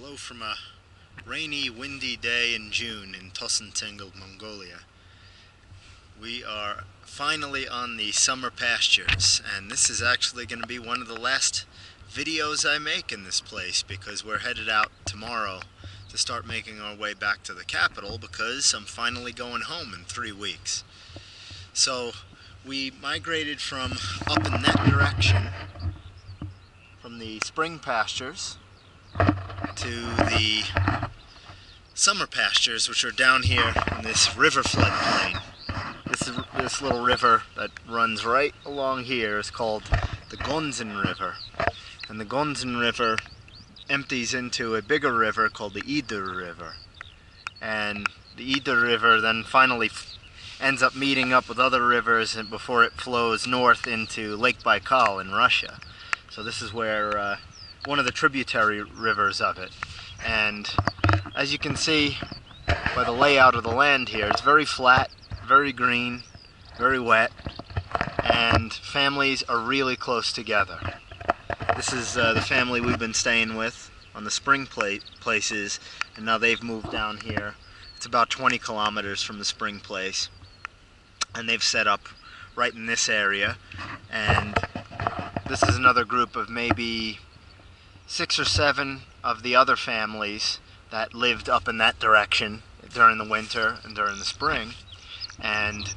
Hello from a rainy, windy day in June in Tosontsengel, Mongolia. We are finally on the summer pastures, and this is actually going to be one of the last videos I make in this place because we're headed out tomorrow to start making our way back to the capital because I'm finally going home in 3 weeks. So we migrated from up in that direction, from the spring pastures to the summer pastures, which are down here in this river floodplain. This little river that runs right along here is called the Gonzen River, and the Gonzen River empties into a bigger river called the Ider River, and the Ider River then finally ends up meeting up with other rivers before it flows north into Lake Baikal in Russia. So this is where one of the tributary rivers of it, and as you can see by the layout of the land here, it's very flat, very green, very wet, and families are really close together. This is the family we've been staying with on the spring places, and now they've moved down here. It's about 20 kilometers from the spring place, and they've set up right in this area. And this is another group of maybe 6 or 7 of the other families that lived up in that direction during the winter and during the spring, and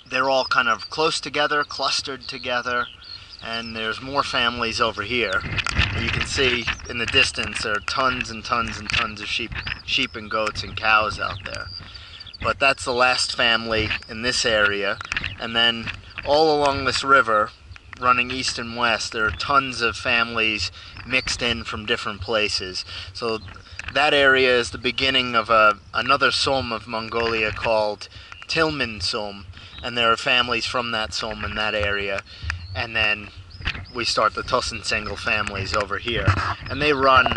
they're all kind of close together, clustered together, and there's more families over here. And you can see in the distance there are tons and tons and tons of sheep and goats and cows out there. But that's the last family in this area, and then all along this river running east and west, there are tons of families mixed in from different places. So that area is the beginning of another Sum of Mongolia called Tilman Sum, and there are families from that Sum in that area. And then we start the Tosontsengel families over here, and they run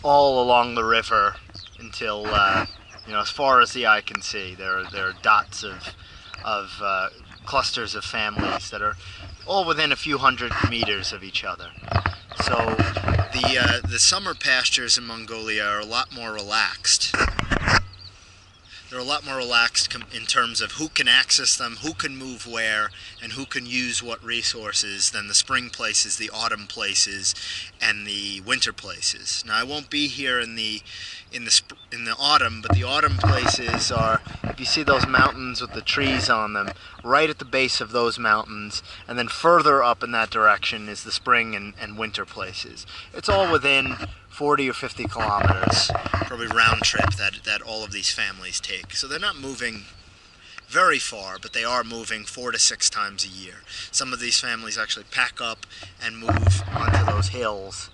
all along the river until as far as the eye can see. There are dots of clusters of families that are all within a few hundred meters of each other. So the summer pastures in Mongolia are a lot more relaxed. They're a lot more relaxed in terms of who can access them, who can move where, and who can use what resources than the spring places, the autumn places, and the winter places. Now I won't be here in the autumn, but the autumn places are, if you see those mountains with the trees on them, right at the base of those mountains, and then further up in that direction is the spring and winter places. It's all within 40 or 50 kilometers, probably round trip, that all of these families take. So they're not moving very far, but they are moving 4 to 6 times a year. Some of these families actually pack up and move onto those hills,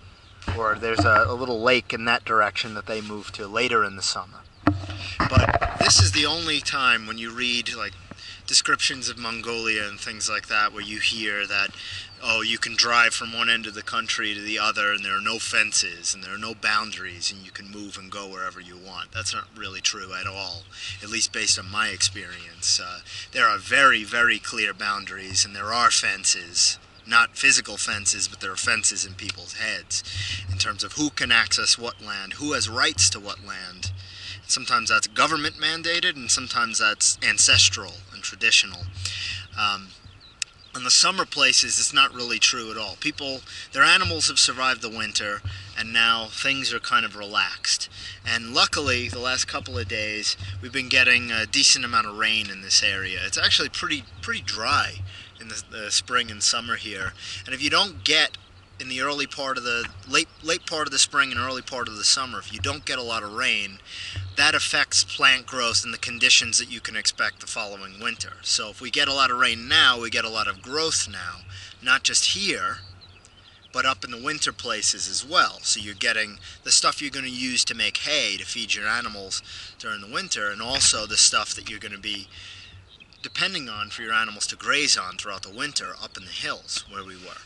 or there's a little lake in that direction that they move to later in the summer. But this is the only time when you read like descriptions of Mongolia and things like that where you hear that, oh, you can drive from one end of the country to the other and there are no fences and there are no boundaries and you can move and go wherever you want. That's not really true at all, at least based on my experience. There are very, very clear boundaries, and there are fences. Not physical fences, but there are fences in people's heads in terms of who can access what land, who has rights to what land. Sometimes that's government mandated, and sometimes that's ancestral and traditional. On the summer places, it's not really true at all. Their animals have survived the winter, and now things are kind of relaxed. And luckily, the last couple of days, we've been getting a decent amount of rain in this area. It's actually pretty dry in the spring and summer here. And if you don't get in the early part of the late part of the spring and early part of the summer, if you don't get a lot of rain, that affects plant growth and the conditions that you can expect the following winter. So if we get a lot of rain now, we get a lot of growth now, not just here, but up in the winter places as well. So you're getting the stuff you're going to use to make hay to feed your animals during the winter, and also the stuff that you're going to be depending on for your animals to graze on throughout the winter up in the hills where we were.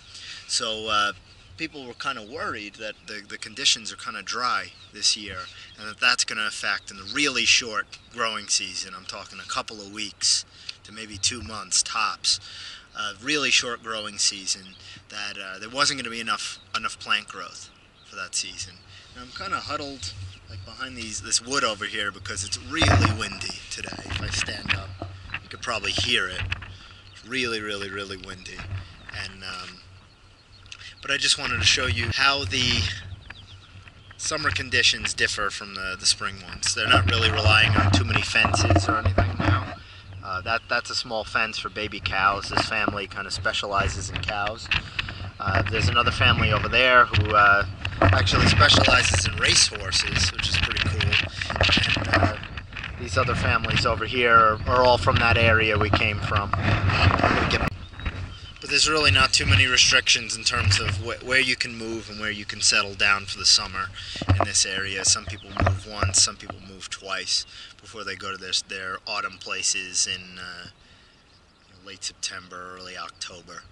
So people were kind of worried that the conditions are kind of dry this year, and that's going to affect in the really short growing season. I'm talking a couple of weeks to maybe 2 months tops. A really short growing season, that there wasn't going to be enough plant growth for that season. And I'm kind of huddled like behind this wood over here because it's really windy today. If I stand up, you could probably hear it. It's really, really, really windy. And but I just wanted to show you how the summer conditions differ from the spring ones. They're not really relying on too many fences or anything now. That's a small fence for baby cows. This family kind of specializes in cows. There's another family over there who actually specializes in race horses, which is pretty cool. And these other families over here are all from that area we came from. But there's really not too many restrictions in terms of where you can move and where you can settle down for the summer in this area. Some people move once, some people move twice before they go to their autumn places in late September, early October.